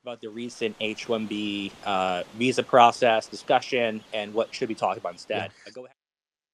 about the recent H-1B visa process discussion and what should be talked about Yeah. instead. Go ahead.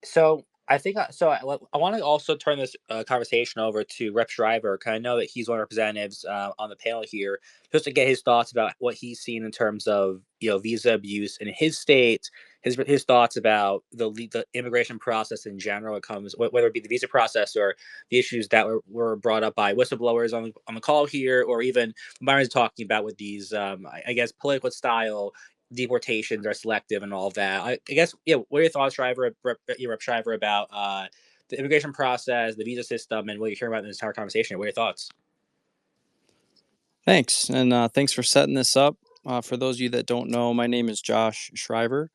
So I think I want to also turn this conversation over to Rep Schriver, because I know that he's one of the representatives on the panel here, just to get his thoughts about what he's seen in terms of visa abuse in his state, his thoughts about the immigration process in general. It comes whether it be the visa process or the issues that were brought up by whistleblowers on the call here, or even Byron's talking about with these I guess political style deportations are selective and all of that. I guess, yeah. What are your thoughts, Rep Shriver, about the immigration process, the visa system, and what you're hearing about in this entire conversation? What are your thoughts? Thanks. And thanks for setting this up. For those of you that don't know, my name is Josh Schriver.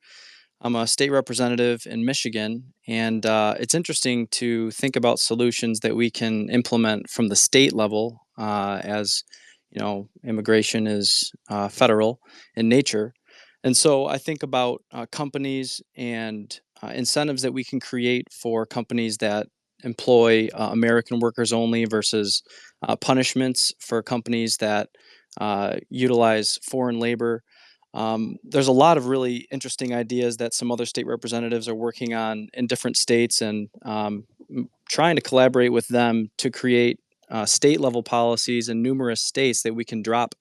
I'm a state representative in Michigan, and it's interesting to think about solutions that we can implement from the state level, as you know, immigration is federal in nature. And so I think about companies and incentives that we can create for companies that employ American workers only versus punishments for companies that utilize foreign labor. There's a lot of really interesting ideas that some other state representatives are working on in different states, and trying to collaborate with them to create state level policies in numerous states that we can drop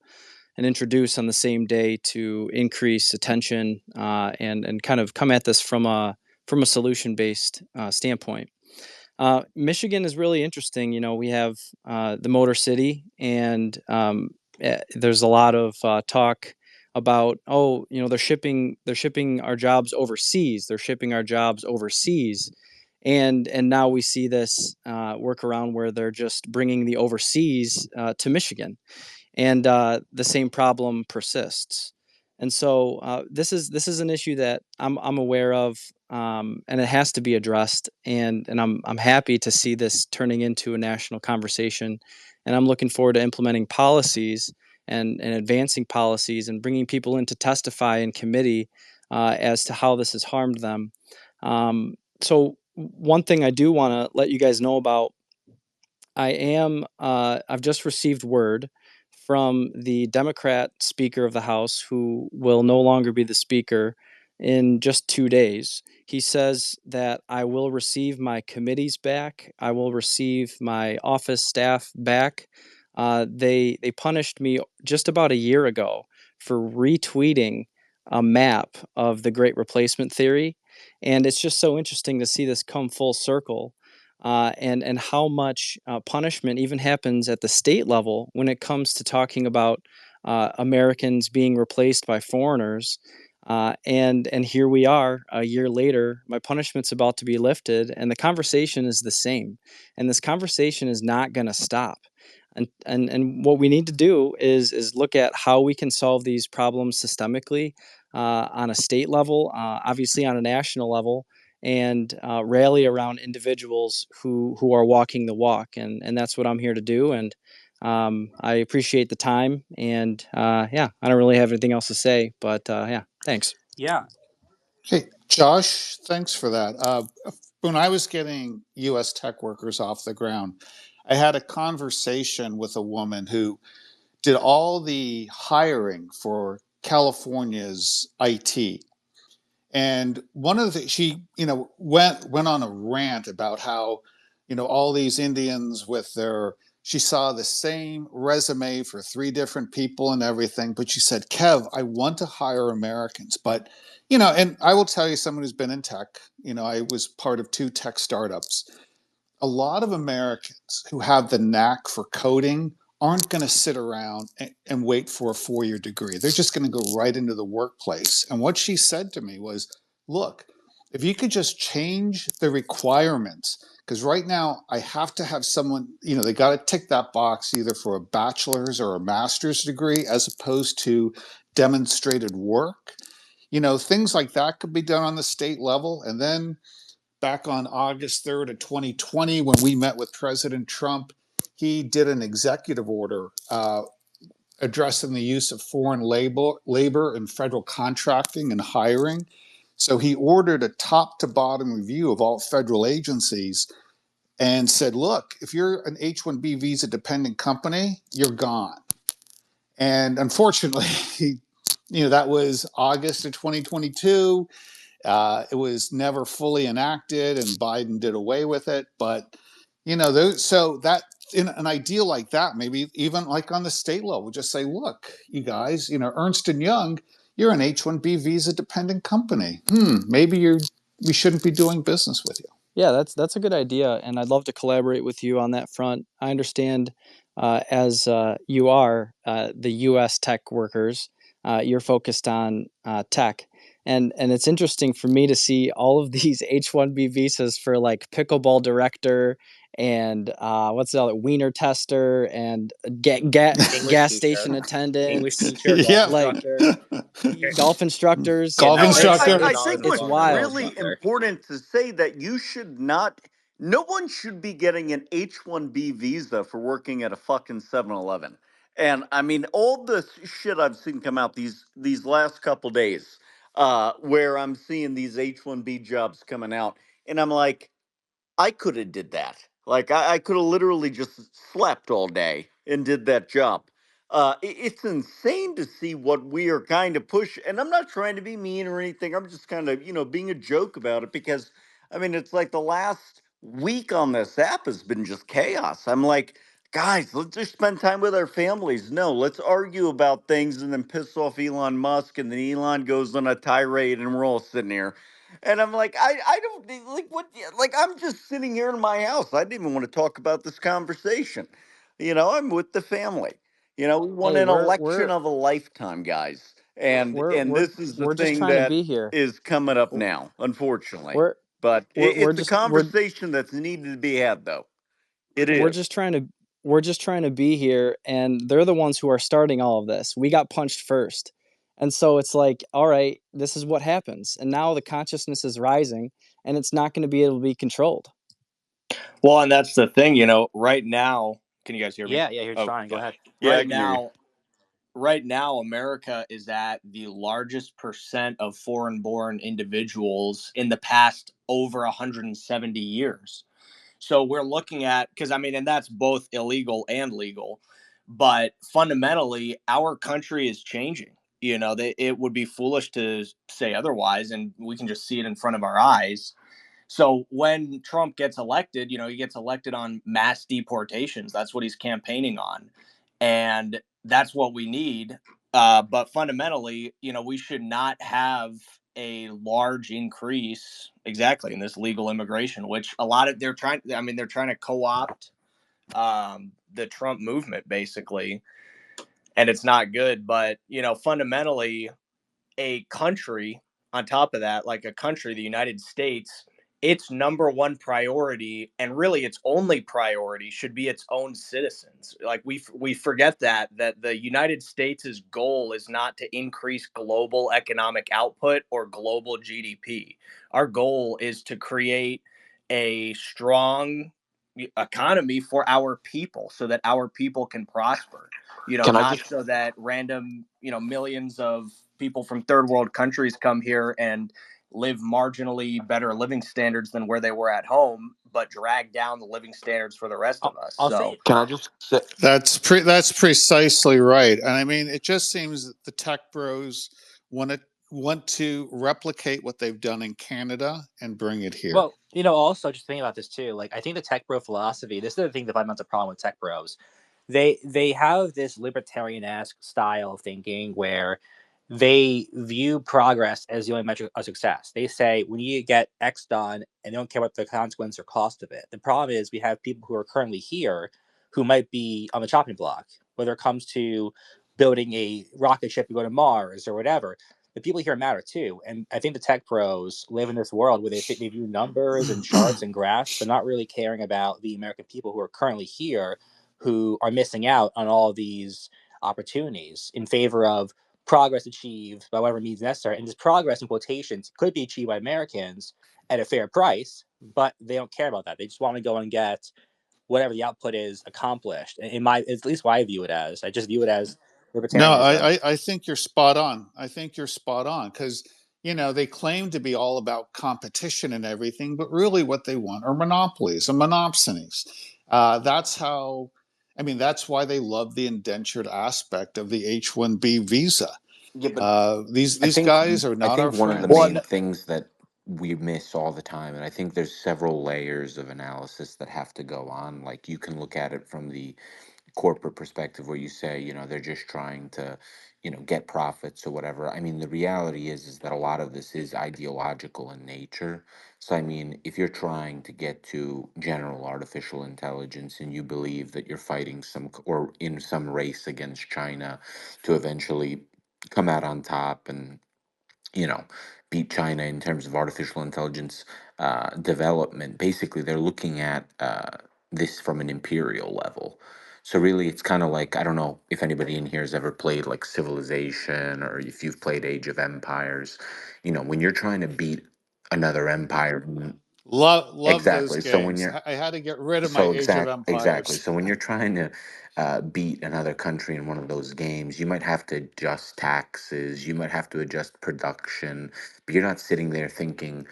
and introduce on the same day to increase attention, and kind of come at this from a solution based standpoint. Michigan is really interesting. You know, we have the Motor City, and there's a lot of talk about, oh, you know, they're shipping our jobs overseas. They're shipping our jobs overseas, and now we see this workaround where they're just bringing the overseas to Michigan, and the same problem persists. And so this is an issue that I'm aware of, and it has to be addressed. And I'm happy to see this turning into a national conversation. And I'm looking forward to implementing policies and advancing policies and bringing people in to testify in committee as to how this has harmed them. So one thing I do want to let you guys know about, I've just received word from the Democrat Speaker of the House, who will no longer be the Speaker in just 2 days. He says that I will receive my committees back. I will receive my office staff back. They punished me just about a year ago for retweeting a map of the Great Replacement Theory, and it's just so interesting to see this come full circle, and how much punishment even happens at the state level when it comes to talking about Americans being replaced by foreigners. And here we are a year later. My punishment's about to be lifted, and the conversation is the same. And this conversation is not going to stop. And what we need to do is look at how we can solve these problems systemically, on a state level, obviously on a national level, and rally around individuals who are walking the walk, and that's what I'm here to do. And I appreciate the time, and yeah, I don't really have anything else to say, but yeah, thanks. Yeah. Hey, Josh, thanks for that. When I was getting U.S. tech workers off the ground, I had a conversation with a woman who did all the hiring for California's IT. And one of the she, went on a rant about how, all these Indians with their she saw the same resume for three different people and everything, but she said, Kev, I want to hire Americans, but and I will tell you, someone who's been in tech, I was part of two tech startups. A lot of Americans who have the knack for coding aren't going to sit around and wait for a 4-year degree. They're just going to go right into the workplace. And what she said to me was, look, if you could just change the requirements, because right now I have to have someone, they got to tick that box either for a bachelor's or a master's degree as opposed to demonstrated work. Things like that could be done on the state level. And then back on August 3rd of 2020, when we met with President Trump, he did an executive order addressing the use of foreign labor in federal contracting and hiring. So he ordered a top to bottom review of all federal agencies and said, look, if you're an H-1B visa dependent company, you're gone. And unfortunately, that was August of 2022. It was never fully enacted, and Biden did away with it. But so that in an ideal like that, maybe even like on the state level, just say, look, you guys, Ernst and Young, you're an H-1B visa dependent company. Maybe we shouldn't be doing business with you. Yeah, that's a good idea, and I'd love to collaborate with you on that front. I understand, as you are the U.S. tech workers, you're focused on tech, and it's interesting for me to see all of these H-1B visas for like pickleball director and what's the other wiener tester and English gas teacher, station English attendants, teacher, golf Yeah. like instructor. golf instructors. Getting Golf that No, thirty instructor. thousand I dollars think a It's what's month golf wild. really instructor. important to say that you should not, no one should be getting an H-1B visa for working at a fucking 7-Eleven. And I mean, all the shit I've seen come out these last couple days, where I'm seeing these H-1B jobs coming out, and I'm like, I could have did that. Like I could have literally just slept all day and did that job. It's insane to see what we are kind of push. And I'm not trying to be mean or anything. I'm just kind of being a joke about it because I mean it's like the last week on this app has been just chaos. I'm like, guys, let's just spend time with our families. No, let's argue about things and then piss off Elon Musk, and then Elon goes on a tirade, and we're all sitting here and I'm like, I don't like what, like, I'm just sitting here in my house. I didn't even want to talk about this conversation. I'm with the family. We want Hey, an we're election we're of a lifetime, guys. And we're and we're this is the we're just thing trying to that be here. is coming up now, unfortunately. We're But we're it's a just we're conversation that's needed to be had, though. It we're is. just trying to we're just trying to be here, and they're the ones who are starting all of this. We got punched first. And so it's like, all right, this is what happens. And now the consciousness is rising, and it's not going to be able to be controlled. Well, and that's the thing, right now, can you guys hear me? Yeah, yeah, you're Oh, trying. Go yeah. ahead. Yeah, I Right can hear you. now, right now, America is at the largest percent of foreign born individuals in the past over 170 years. So we're looking at, because I mean, and that's both illegal and legal, but fundamentally, our country is changing. It would be foolish to say otherwise, and we can just see it in front of our eyes. So when Trump gets elected, he gets elected on mass deportations. That's what he's campaigning on. And that's what we need. But fundamentally, we should not have a large increase exactly in this legal immigration, which a lot of they're trying to co-opt the Trump movement basically. And it's not good. But, fundamentally, a country on top of that, like a country, the United States, its number one priority and really its only priority should be its own citizens. Like we forget that the United States' goal is not to increase global economic output or global GDP. Our goal is to create a strong economy for our people so that our people can prosper, Can I not just so that random, millions of people from third world countries come here and live marginally better living standards than where they were at home, but drag down the living standards for the rest I'll, of us. I'll So say can I just say That's precisely right. And I mean, it just seems that the tech bros want to want to replicate what they've done in Canada and bring it here. Well, also just thinking about this too. Like, I think the tech bro philosophy. This is the thing that I find the problem with tech bros. They have this libertarian esque style of thinking where they view progress as the only measure of success. They say we need to get X done, and they don't care what the consequence or cost of it. The problem is we have people who are currently here who might be on the chopping block, whether it comes to building a rocket ship to go to Mars or whatever. The people here matter too. And I think the tech pros live in this world where they view numbers and charts and graphs, but not really caring about the American people who are currently here, who are missing out on all these opportunities in favor of progress achieved by whatever means necessary. And this progress in quotations could be achieved by Americans at a fair price, but they don't care about that. They just want to go and get whatever the output is accomplished. In my, at least what I view it as, I just view it as No, libertarianism. I think you're spot on. I think you're spot on because, they claim to be all about competition and everything, but really what they want are monopolies and monopsonies. That's how, I mean, that's why they love the indentured aspect of the H-1B visa. Yeah, but These I these think guys are I not our think one of the friends. main things that we miss all the time, and I think there's several layers of analysis that have to go on. Like you can look at it from the corporate perspective where you say, they're just trying to, get profits or whatever. I mean, the reality is that a lot of this is ideological in nature. So I mean, if you're trying to get to general artificial intelligence and you believe that you're fighting or in some race against China to eventually come out on top and you know, beat China in terms of artificial intelligence development. Basically, they're looking at this from an imperial level. So really, it's kind of like I don't know if anybody in here has ever played like Civilization or if you've played Age of Empires. When you're trying to beat another empire. Love those Exactly. So when games. you're I had to get rid of my so Age of exactly. Empires. So when you're trying to beat another country in one of those games, you might have to adjust taxes, you might have to adjust production, but you're not sitting there thinking,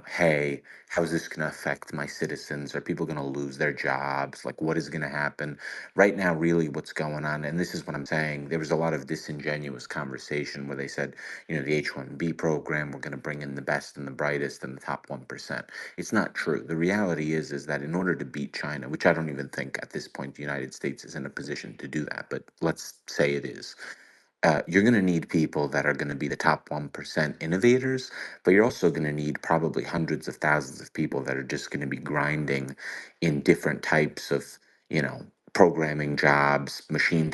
hey, how is this going to affect my citizens? Are people going to lose their jobs? Like, what is going to happen? Right now, really, what's going on, and this is what I'm saying, there was a lot of disingenuous conversation where they said, the H-1B program, we're going to bring in the best and the brightest and the top 1%. It's not true. The reality is that in order to beat China, which I don't even think at this point the United States is in a position to do that, but let's say it is, you're going to need people that are going to be the top 1% innovators, but you're also going to need probably hundreds of thousands of people that are just going to be grinding in different types of, programming jobs, machine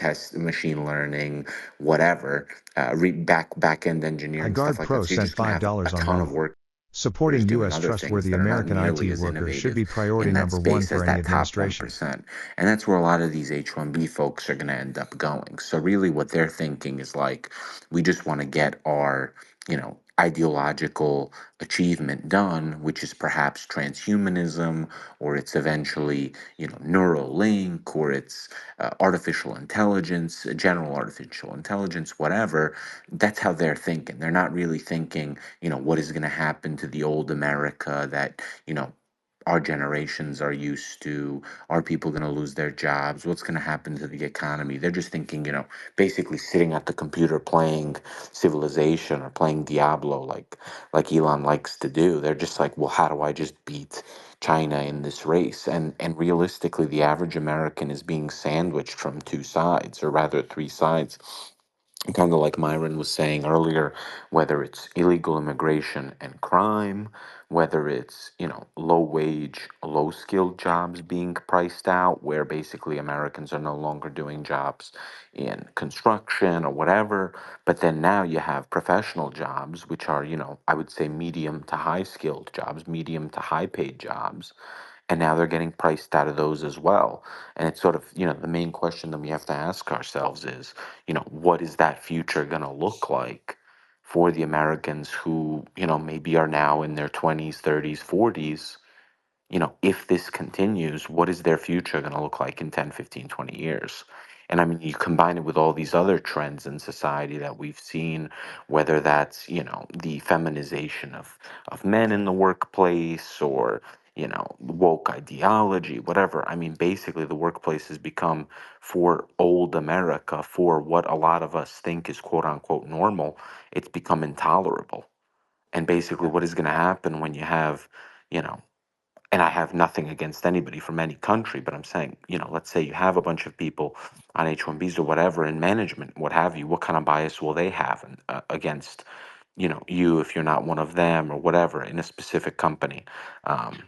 learning, whatever, back end engineering, stuff iGuard like that. Pro So you're sent just going to have $5 a on ton of Rumble. work Supporting doing U.S. other things trustworthy that are not American nearly IT as workers should innovative be priority in that number one space for as any that top administration. 1%. And that's where a lot of these H-1B folks are going to end up going. So really what they're thinking is like, we just want to get our, ideological achievement done, which is perhaps transhumanism, or it's eventually, Neuralink, or it's artificial intelligence, general artificial intelligence, whatever. That's how they're thinking. They're not really thinking, what is going to happen to the old America that, our generations are used to. Are people going to lose their jobs? What's going to happen to the economy? They're just thinking, basically sitting at the computer playing Civilization or playing Diablo like Elon likes to do. They're just like, well, how do I just beat China in this race? And realistically, the average American is being sandwiched from two sides, or rather three sides, kind of like Myron was saying earlier, whether it's illegal immigration and crime, whether it's, low wage, low skilled jobs being priced out, where basically Americans are no longer doing jobs in construction or whatever. But then now you have professional jobs, which are, I would say medium to high skilled jobs, medium to high paid jobs, and now they're getting priced out of those as well. And it's sort of, the main question that we have to ask ourselves is, what is that future going to look like for the Americans who, maybe are now in their 20s, 30s, 40s? If this continues, what is their future going to look like in 10, 15, 20 years? And I mean, you combine it with all these other trends in society that we've seen, whether that's, the feminization of men in the workplace, or, woke ideology, whatever. I mean, basically, the workplace has become, for old America, for what a lot of us think is quote unquote normal, it's become intolerable. And basically, what is going to happen when you have, you know, and I have nothing against anybody from any country, but I'm saying, let's say you have a bunch of people on H-1Bs or whatever in management, what have you, what kind of bias will they have against, you if you're not one of them or whatever in a specific company? Um,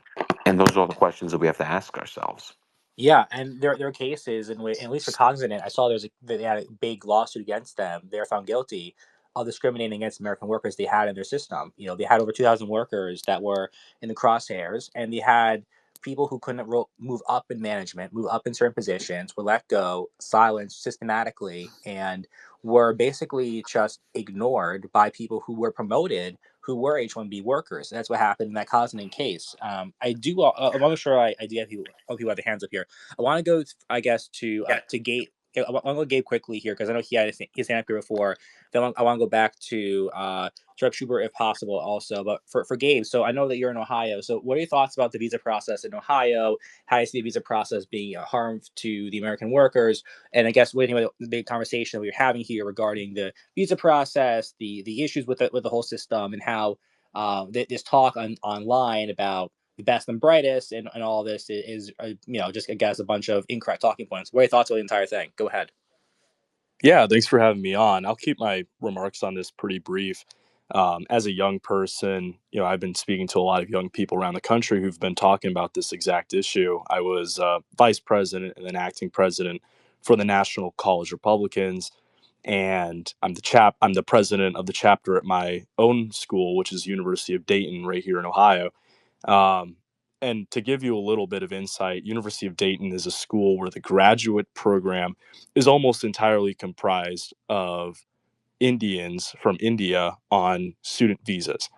and those are all the questions that we have to ask ourselves. Yeah, and there are cases in which, at least for Cognizant, I saw they had a big lawsuit against them. They were found guilty of discriminating against American workers they had in their system. They had over 2,000 workers that were in the crosshairs, and they had people who couldn't move up in management, move up in certain positions, were let go, silenced systematically, and were basically just ignored by people who were promoted who were H-1B workers. That's what happened in that Cognizant case. I'm not sure I do have people have their hands up here. I want to go, I guess, to Gate I want to go Gabe quickly here because I know he had his hand up here before. Then I want to go back to Rep. Schubert if possible also. But for Gabe, so I know that you're in Ohio. So what are your thoughts about the visa process in Ohio? How do you see the visa process being a harm to the American workers? And I guess what do you think about the big conversation we're having here regarding the visa process, the issues with the whole system, and how this talk online about the best and brightest and all this is just I guess a bunch of incorrect talking points. What are your thoughts on the entire thing? Go ahead. Yeah, thanks for having me on. I'll keep my remarks on this pretty brief. As a young person, I've been speaking to a lot of young people around the country who've been talking about this exact issue. I was vice president and then acting president for the National College Republicans, and I'm the president of the chapter at my own school, which is University of Dayton, right here in Ohio. Um, and to give you a little bit of insight, University of Dayton is a school where the graduate program is almost entirely comprised of Indians from India on student visas.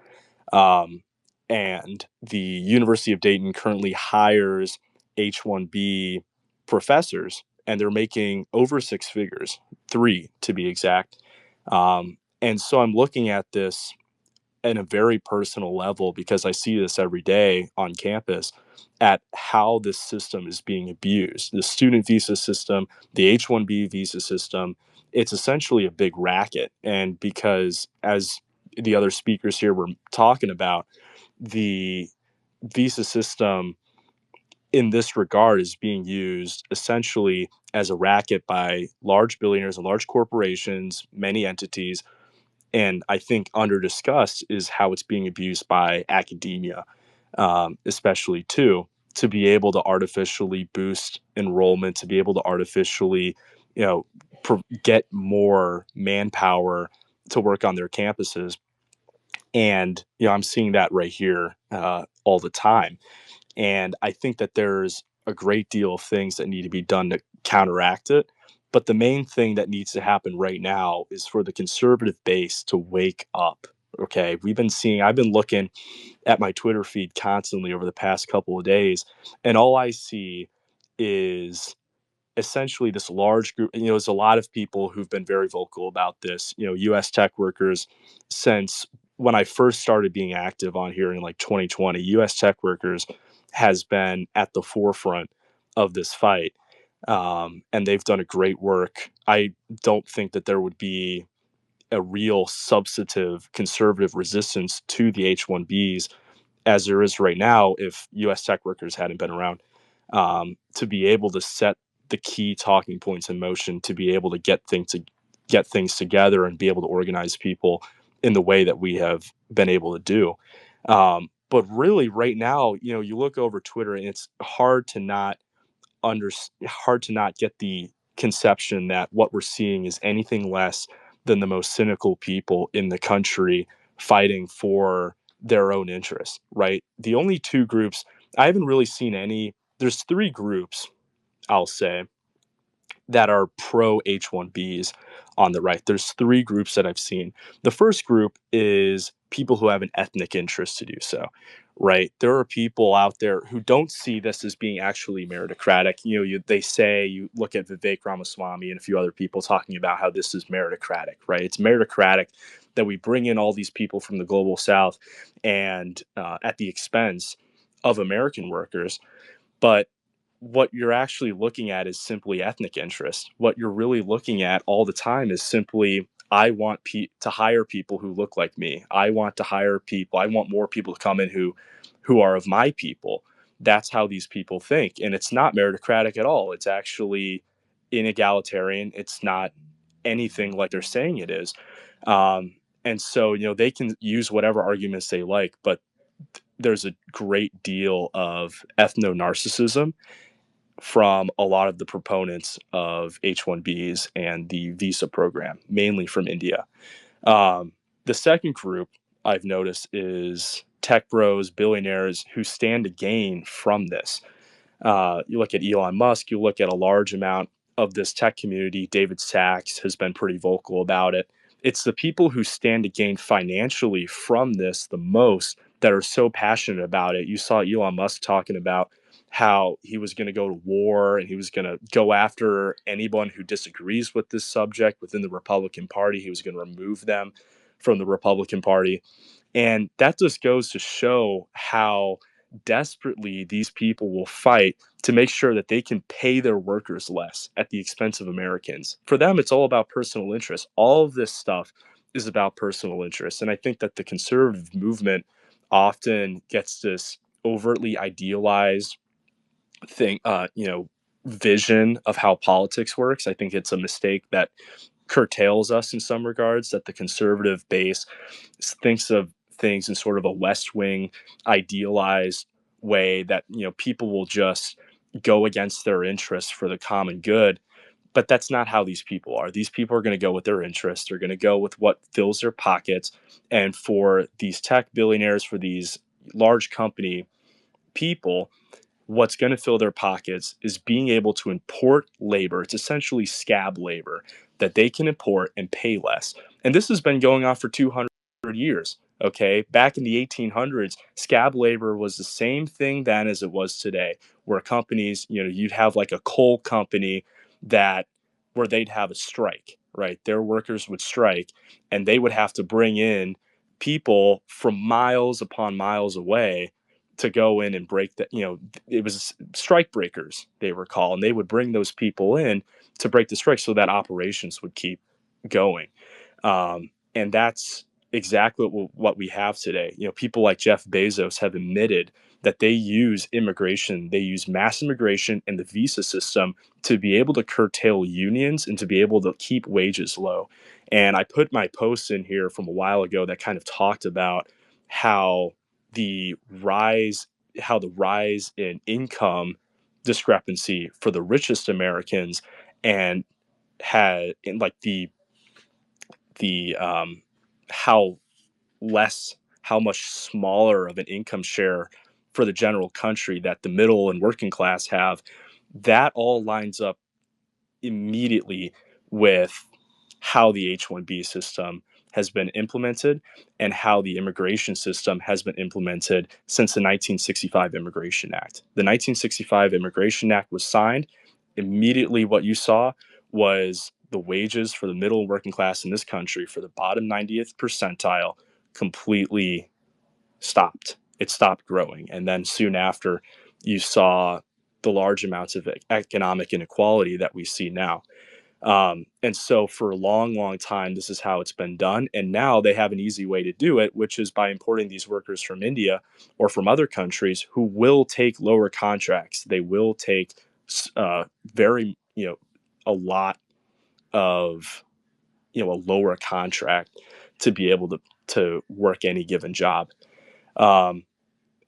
Um, and the University of Dayton currently hires H-1B professors, and they're making over six figures, three to be exact. And so I'm looking at this in a very personal level because I see this every day on campus at how this system is being abused. The student visa system, the H-1B visa system, it's essentially a big racket. And because, as the other speakers here were talking about, the visa system in this regard is being used essentially as a racket by large billionaires and large corporations, many entities, and I think under discussed is how it's being abused by academia, especially too, to be able to artificially boost enrollment, to be able to artificially, you know, get more manpower to work on their campuses. And I'm seeing that right here all the time. And I think that there's a great deal of things that need to be done to counteract it. But the main thing that needs to happen right now is for the conservative base to wake up. Okay. I've been looking at my Twitter feed constantly over the past couple of days, and all I see is essentially this large group. There's a lot of people who've been very vocal about this, US tech workers. Since when I first started being active on here in like 2020, US tech workers has been at the forefront of this fight, and they've done a great work. I don't think that there would be a real substantive conservative resistance to the H-1Bs as there is right now if US tech workers hadn't been around, to be able to set the key talking points in motion, to be able to get things together and be able to organize people in the way that we have been able to do. But really, right now, you look over Twitter and it's under hard to not get the conception that what we're seeing is anything less than the most cynical people in the country fighting for their own interests, right? The only two groups I haven't really seen any, there's three groups, I'll say, that are pro H-1Bs on the right. There's three groups that I've seen. The first group is people who have an ethnic interest to do so, right? There are people out there who don't see this as being actually meritocratic. They say, you look at Vivek Ramaswamy and a few other people talking about how this is meritocratic, right? It's meritocratic that we bring in all these people from the global south and at the expense of American workers. But what you're actually looking at is simply ethnic interest. What you're really looking at all the time is simply, I want to hire people who look like me. I want to hire people. I want more people to come in who are of my people. That's how these people think. And it's not meritocratic at all. It's actually inegalitarian. It's not anything like they're saying it is. And so, they can use whatever arguments they like, but there's a great deal of ethno narcissism from a lot of the proponents of H-1Bs and the visa program, mainly from India. The second group I've noticed is tech bros, billionaires who stand to gain from this. You look at Elon Musk, you look at a large amount of this tech community. David Sachs has been pretty vocal about it. It's the people who stand to gain financially from this the most that are so passionate about it. You saw Elon Musk talking about how he was going to go to war and he was going to go after anyone who disagrees with this subject within the Republican Party. He was going to remove them from the Republican Party. And that just goes to show how desperately these people will fight to make sure that they can pay their workers less at the expense of Americans. For them, it's all about personal interest. All of this stuff is about personal interest. And I think that the conservative movement often gets this overtly idealized thing, vision of how politics works. I think it's a mistake that curtails us in some regards, that the conservative base thinks of things in sort of a West Wing idealized way, that people will just go against their interests for the common good. But that's not how these people are. These people are going to go with their interests. They're going to go with what fills their pockets. And for these tech billionaires, for these large company people, what's going to fill their pockets is being able to import labor. It's essentially scab labor that they can import and pay less. And this has been going on for 200 years. Okay. Back in the 1800s, scab labor was the same thing then as it was today, where companies, you'd have like a coal company that where they'd have a strike, right? Their workers would strike and they would have to bring in people from miles upon miles away to go in and break that. It was strike breakers, they were called, and they would bring those people in to break the strike so that operations would keep going. And that's exactly what we have today. People like Jeff Bezos have admitted that they use immigration, they use mass immigration and the visa system to be able to curtail unions and to be able to keep wages low. And I put my post in here from a while ago that kind of talked about how the rise the rise in income discrepancy for the richest Americans and had in like the how less how much smaller of an income share for the general country that the middle and working class have. That all lines up immediately with how the H-1B system has been implemented and how the immigration system has been implemented since the 1965 Immigration Act. The 1965 Immigration Act was signed. Immediately, what you saw was the wages for the middle and working class in this country, for the bottom 90th percentile, completely stopped. It stopped growing. And then soon after, you saw the large amounts of economic inequality that we see now. And so for a long, long time, this is how it's been done. And now they have an easy way to do it, which is by importing these workers from India or from other countries who will take lower contracts. They will take very, a lot of, a lower contract to be able to work any given job. Um,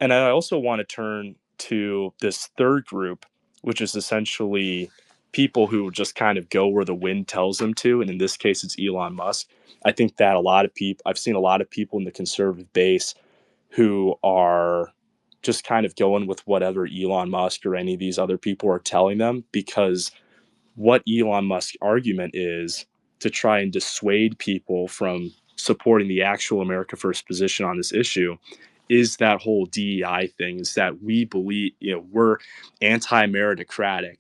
and I also want to turn to this third group, which is essentially people who just kind of go where the wind tells them to. And in this case, it's Elon Musk. I think that I've seen a lot of people in the conservative base who are just kind of going with whatever Elon Musk or any of these other people are telling them, because what Elon Musk's argument is to try and dissuade people from supporting the actual America First position on this issue is that whole DEI thing, is that we believe, we're anti-meritocratic.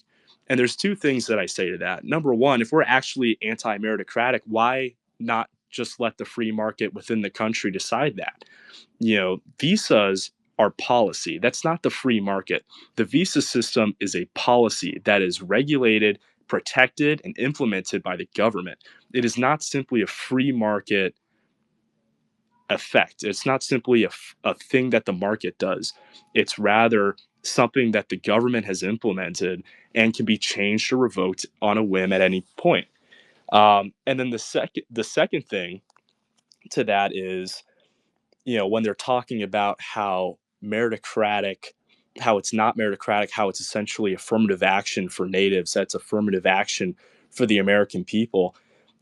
And there's two things that I say to that. Number one, if we're actually anti-meritocratic, why not just let the free market within the country decide that? Visas are policy. That's not the free market. The visa system is a policy that is regulated, protected, and implemented by the government. It is not simply a free market effect. It's not simply a thing that the market does. It's rather something that the government has implemented and can be changed or revoked on a whim at any point. And then the second thing to that is, when they're talking about how meritocratic, how it's not meritocratic, how it's essentially affirmative action for natives, that's affirmative action for the American people.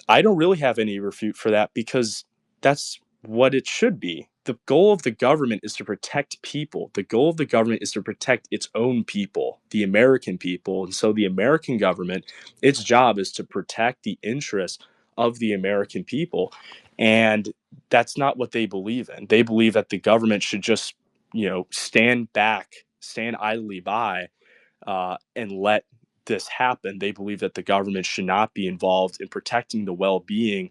I don't really have any refute for that, because that's what it should be. The goal of the government is to protect people. The goal of the government is to protect its own people, the American people. And so the American government, its job is to protect the interests of the American people. And that's not what they believe in. They believe that the government should just, stand back, stand idly by and let this happen. They believe that the government should not be involved in protecting the well-being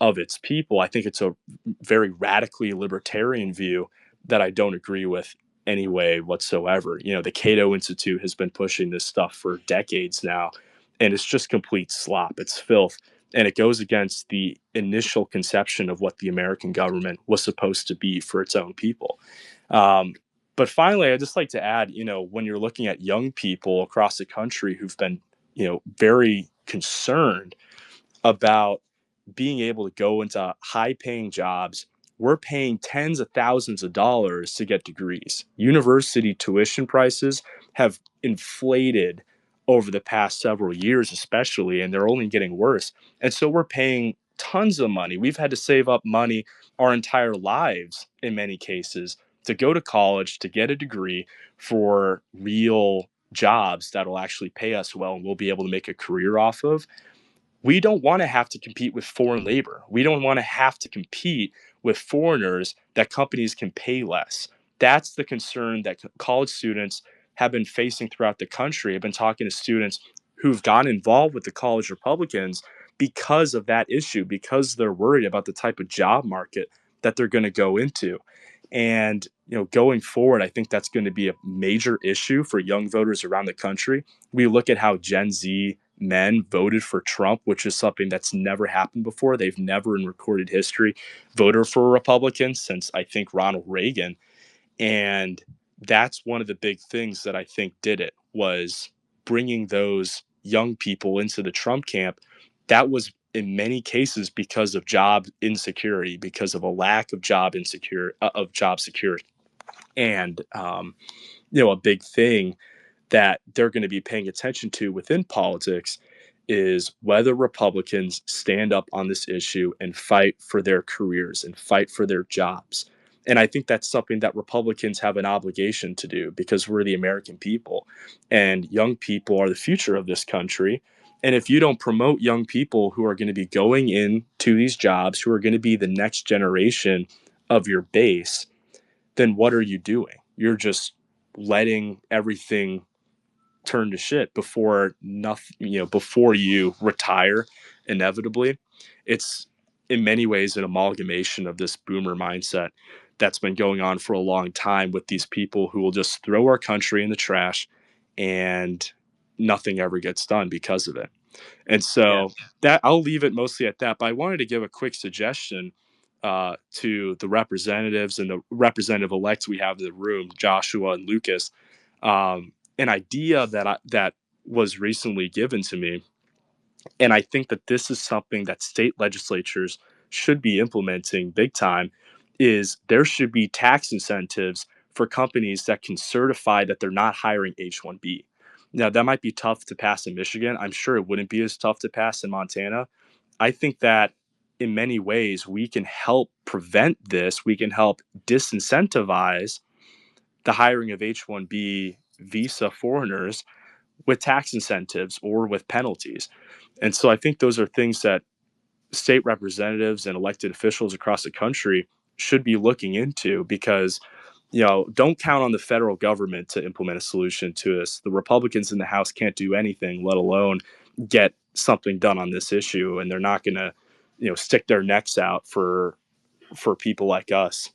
of its people. I think it's a very radically libertarian view that I don't agree with any way whatsoever. You know, the Cato Institute has been pushing this stuff for decades now, and it's just complete slop. It's filth. And it goes against the initial conception of what the American government was supposed to be for its own people. Um, but finally, I'd just like to add, you know, when you're looking at young people across the country who've been, you know, very concerned about being able to go into high paying jobs. We're paying tens of thousands of dollars to get degrees. University tuition prices have inflated over the past several years, especially, and they're only getting worse. And so we're paying tons of money. We've had to save up money our entire lives in many cases to go to college to get a degree for real jobs that'll actually pay us well and we'll be able to make a career off of. We don't want to have to compete with foreign labor. We don't want to have to compete with foreigners that companies can pay less. That's the concern that college students have been facing throughout the country. I've been talking to students who've gotten involved with the college Republicans because of that issue, because they're worried about the type of job market that they're going to go into. And you know, going forward, I think that's going to be a major issue for young voters around the country. We look at how Gen Z men voted for Trump, which is something that's never happened before. They've never in recorded history voted for a Republican since I think Ronald Reagan. And that's one of the big things that I think did it was bringing those young people into the Trump camp. That was in many cases because of job insecurity, because of a lack of job security. And you know, a big thing that they're going to be paying attention to within politics is whether Republicans stand up on this issue and fight for their careers and fight for their jobs. And I think that's something that Republicans have an obligation to do because we're the American people and young people are the future of this country. And if you don't promote young people who are going to be going into these jobs, who are going to be the next generation of your base, then what are you doing? You're just letting everything turn to shit before nothing, you know, before you retire inevitably. It's in many ways an amalgamation of this boomer mindset that's been going on for a long time with these people who will just throw our country in the trash and nothing ever gets done because of it. And so that I'll leave it mostly at that. But I wanted to give a quick suggestion to the representatives and the representative elects we have in the room, Joshua and Lucas. An idea that was recently given to me, and I think that this is something that state legislatures should be implementing big time, is there should be tax incentives for companies that can certify that they're not hiring H-1B. Now, that might be tough to pass in Michigan. I'm sure it wouldn't be as tough to pass in Montana. I think that in many ways we can help prevent this. We can help disincentivize the hiring of H-1B visa foreigners with tax incentives or with penalties. And so I think those are things that state representatives and elected officials across the country should be looking into because, you know, don't count on the federal government to implement a solution to this. The Republicans in the House can't do anything, let alone get something done on this issue. And they're not going to, you know, stick their necks out for people like us.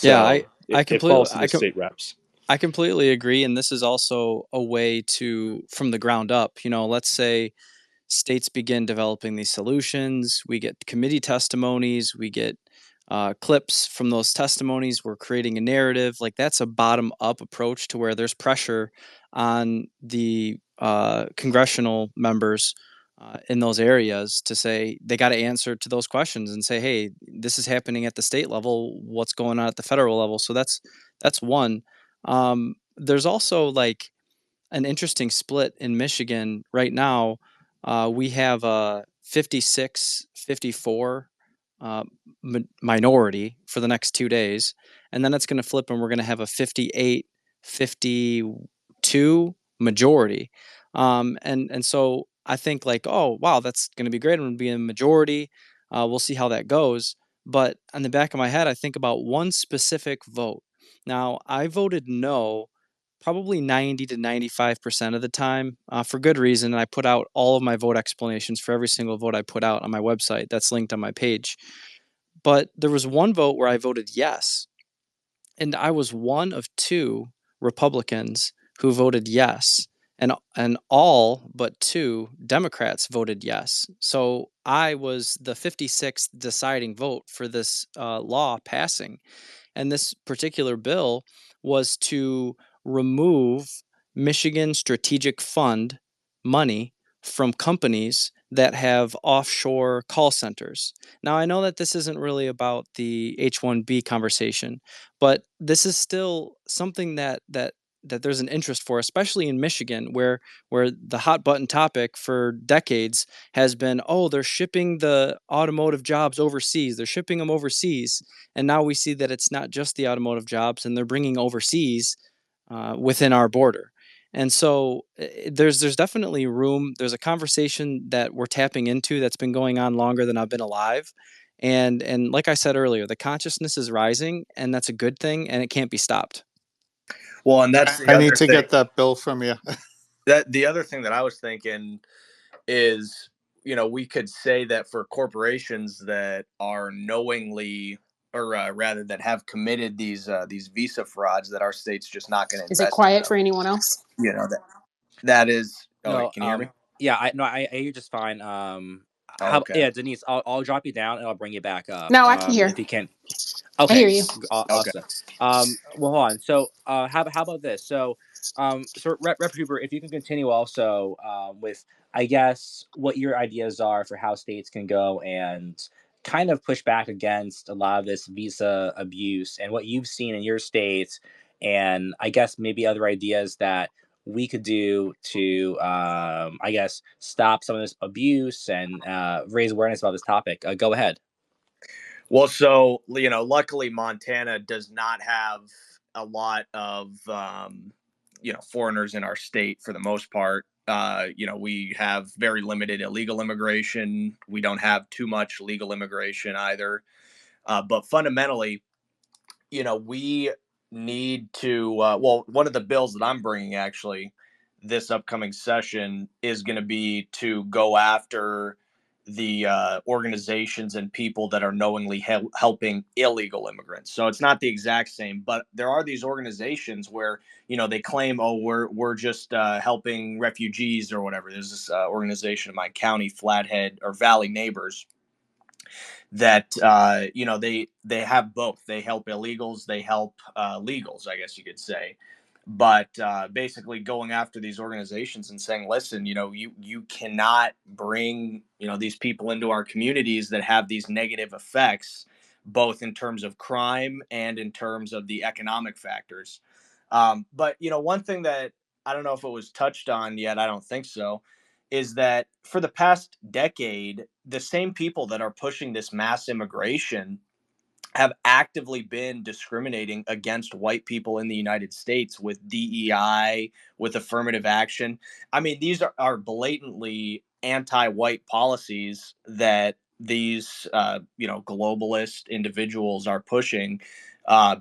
Yeah, So it falls to the state reps. I completely agree, and this is also a way to from the ground up. You know, let's say states begin developing these solutions. We get committee testimonies. We get clips from those testimonies. We're creating a narrative. Like that's a bottom up approach to where there's pressure on the congressional members in those areas to say they got to answer to those questions and say, hey, this is happening at the state level. What's going on at the federal level? So that's one. There's also like an interesting split in Michigan right now. We have a 56-54 minority for the next 2 days. And then it's going to flip and we're going to have a 58-52 majority. And so I think like, oh, wow, that's going to be great. I'm going to be in a majority. We'll see how that goes. But on the back of my head, I think about one specific vote. Now, I voted no probably 90 to 95% of the time, for good reason. And I put out all of my vote explanations for every single vote I put out on my website. That's linked on my page. But there was one vote where I voted yes. And I was one of two Republicans who voted yes. And all but two Democrats voted yes. So I was the 56th deciding vote for this law passing. And this particular bill was to remove Michigan Strategic Fund money from companies that have offshore call centers. Now, I know that this isn't really about the H-1B conversation, but this is still something that there's an interest for, especially in Michigan, where the hot button topic for decades has been, oh, they're shipping the automotive jobs overseas. They're shipping them overseas. And now we see that it's not just the automotive jobs, and they're bringing overseas within our border. And so there's definitely room. There's a conversation that we're tapping into that's been going on longer than I've been alive. And like I said earlier, the consciousness is rising, and that's a good thing, and it can't be stopped. Well, and that's the I need other to thing. get that bill from you. That the other thing that I was thinking is, we could say that for corporations that are knowingly, or rather that have committed these visa frauds, that our state's just not going to Is it invest in quiet them. for anyone else? That is. Oh, No, wait, can you hear me? yeah, I hear you just fine. Oh, okay. Yeah, Denise, I'll drop you down and I'll bring you back up. No, I can hear. If you can. I hear Okay, you. Okay. awesome. Well, hold on. So, how about this? So Rep Huber, if you can continue also with, I guess, what your ideas are for how states can go and kind of push back against a lot of this visa abuse and what you've seen in your states, and I guess maybe other ideas that we could do to, I guess, stop some of this abuse and raise awareness about this topic. Go ahead. Well, so luckily Montana does not have a lot of foreigners in our state for the most part. We have very limited illegal immigration. We don't have too much legal immigration either. But fundamentally, we need to. Well, one of the bills that I'm bringing actually this upcoming session is going to be to go after the organizations and people that are knowingly helping illegal immigrants. So it's not the exact same, but there are these organizations where they claim, oh, we're just helping refugees or whatever. There's this organization in my county, Flathead or Valley Neighbors, that they have both. They help illegals, they help legals, I guess you could say. But basically going after these organizations and saying, listen, you cannot bring these people into our communities that have these negative effects, both in terms of crime and in terms of the economic factors. But one thing that I don't know if it was touched on yet, I don't think so, is that for the past decade, the same people that are pushing this mass immigration have actively been discriminating against white people in the United States with DEI, with affirmative action. I mean, these are blatantly anti-white policies that these globalist individuals are pushing,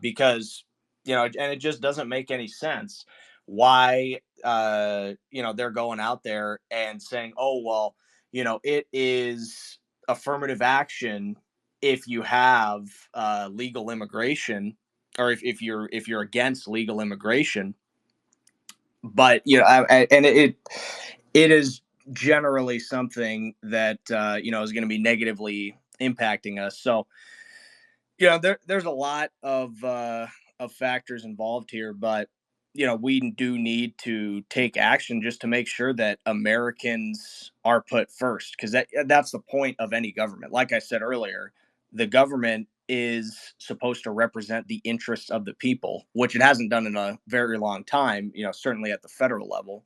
because and it just doesn't make any sense why they're going out there and saying, oh well, it is affirmative action if you have legal immigration, or if you're against legal immigration. But and it is generally something that is going to be negatively impacting us. So there's a lot of factors involved here, but we do need to take action just to make sure that Americans are put first, because that's the point of any government. Like I said earlier, the government is supposed to represent the interests of the people, which it hasn't done in a very long time, certainly at the federal level.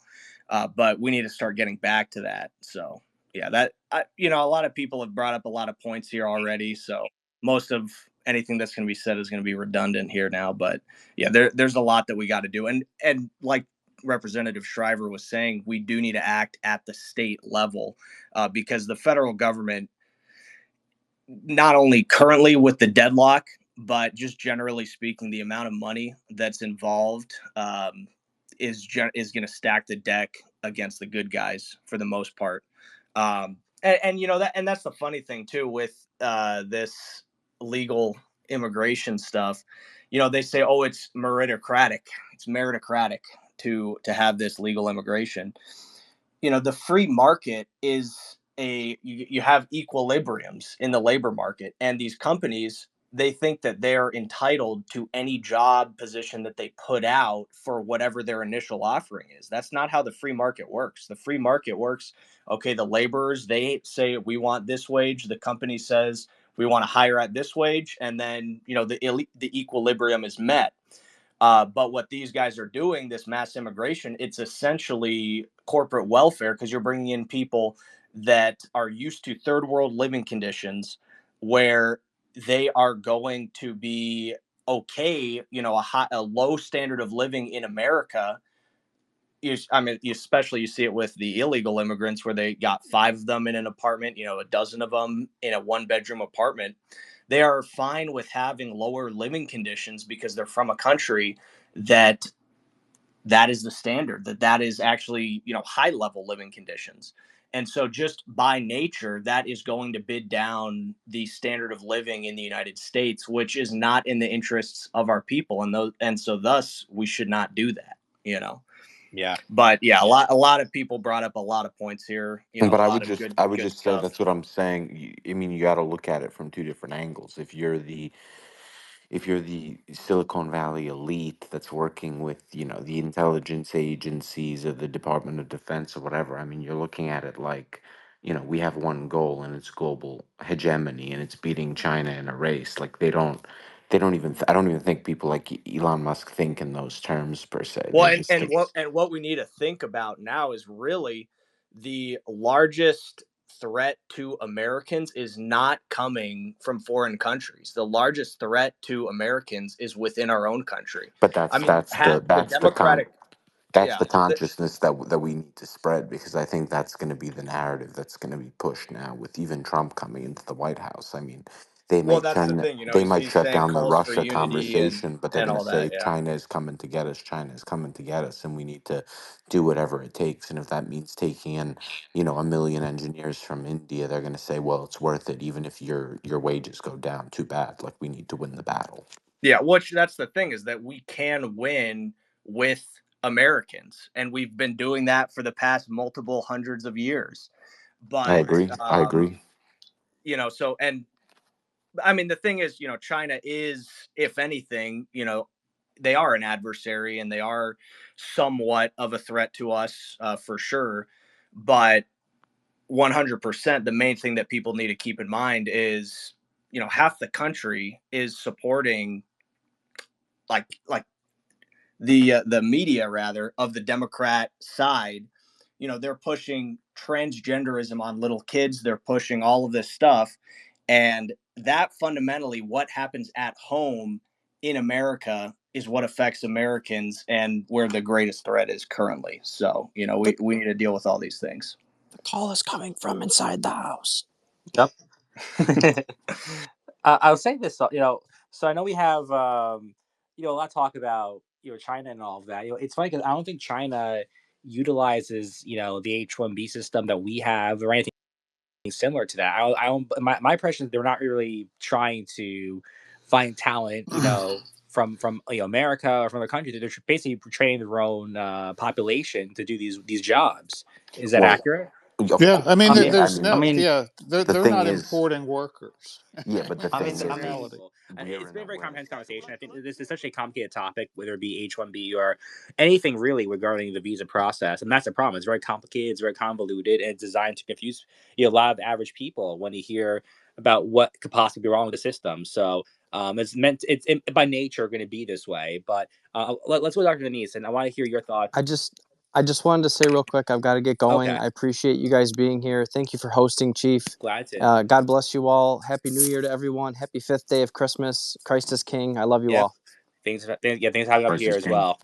But we need to start getting back to that. So yeah, a lot of people have brought up a lot of points here already, so most of anything that's going to be said is going to be redundant here now. But yeah, there's a lot that we got to do, and like Representative Schriver was saying, we do need to act at the state level, because the federal government, not only currently with the deadlock, but just generally speaking, the amount of money that's involved, is going to stack the deck against the good guys for the most part. And you know that's the funny thing too with this legal immigration stuff. You know, they say, oh, it's meritocratic. It's meritocratic to have this legal immigration. You know, the free market is you have equilibriums in the labor market, and these companies, they think that they're entitled to any job position that they put out for whatever their initial offering is. That's not how the free market works. The free market works, okay, the laborers, they say we want this wage, the company says we want to hire at this wage, and then, you know, the equilibrium is met. But what these guys are doing, this mass immigration, it's essentially corporate welfare, because you're bringing in people that are used to third world living conditions where they are going to be okay, you know, a low standard of living in America. I mean, especially you see it with the illegal immigrants where they got 5 of them in an apartment, you know, a dozen of them in a 1 bedroom apartment. They are fine with having lower living conditions because they're from a country that is the standard, that is actually, you know, high level living conditions. And so just by nature, that is going to bid down the standard of living in the United States, which is not in the interests of our people. And so thus we should not do that, you know. Yeah. But yeah, a lot of people brought up a lot of points here, you know, a But lot of I would good just say stuff. that's what I'm saying. I mean, you got to look at it from two different angles. If you're the Silicon Valley elite that's working with, you know, the intelligence agencies or the Department of Defense or whatever, I mean, you're looking at it like, you know, we have one goal and it's global hegemony and it's beating China in a race. Like they don't even, I don't even think people like Elon Musk think in those terms per se. Well, They're just, and what we need to think about now is really the largest threat to Americans is not coming from foreign countries. The largest threat to Americans is within our own country. but I mean, the Democratic, that's yeah, the consciousness that we need to spread, because I think that's going to be the narrative that's going to be pushed now with even Trump coming into the White House. I mean, well, that's the thing. You know, they might he's shut saying down the calls for Russia unity conversation, but they're and going to all that. say Yeah. China is coming to get us. China is coming to get us, and we need to do whatever it takes. And if that means taking in, you know, 1 million engineers from India, they're going to say, well, it's worth it, even if your wages go down. Too bad. Like, we need to win the battle. Yeah, which that's the thing, is that we can win with Americans, and we've been doing that for the past multiple hundreds of years. I But agree. I agree. you know, so, and I mean, the thing is, you know, China is, if anything, you know, they are an adversary and they are somewhat of a threat to us, for sure. But 100%, the main thing that people need to keep in mind is, you know, half the country is supporting, like the media rather, of the Democrat side. You know, they're pushing transgenderism on little kids. They're pushing all of this stuff, and that fundamentally, what happens at home in America is what affects Americans and where the greatest threat is currently. So, you know, we need to deal with all these things. The call is coming from inside the house. Yep. I'll say this, you know. So I know we have, you know, a lot of talk about, you know, China and all of that. You know, it's funny because I don't think China utilizes, you know, the H-1B system that we have or anything similar to that. I don't. My impression is they're not really trying to find talent, you know, from you know, America or from other countries. They're basically training their own population to do these jobs. Is that Well, accurate? of Yeah, I mean, course, yeah. I there's I mean, no, mean, yeah, the they're thing not is, importing workers. yeah, but the I That's thing the mean, is, reality. we're it's in been a a very we're comprehensive conversation. I think this is such a complicated topic, whether it be H-1B or anything really regarding the visa process, and that's the problem. It's very complicated, it's very convoluted, and it's designed to confuse, you know, a lot of average people when they hear about what could possibly be wrong with the system. So it's by nature going to be this way. But let's go to Dr. Denise, and I want to hear your thoughts. I just wanted to say real quick, I've got to get going. Okay, I appreciate you guys being here. Thank you for hosting, Chief. glad to. God bless you all. Happy New Year to everyone. Happy 5th day of Christmas. Christ is King. I love you Yep. all. Thanks for having up Christ here is as king. well.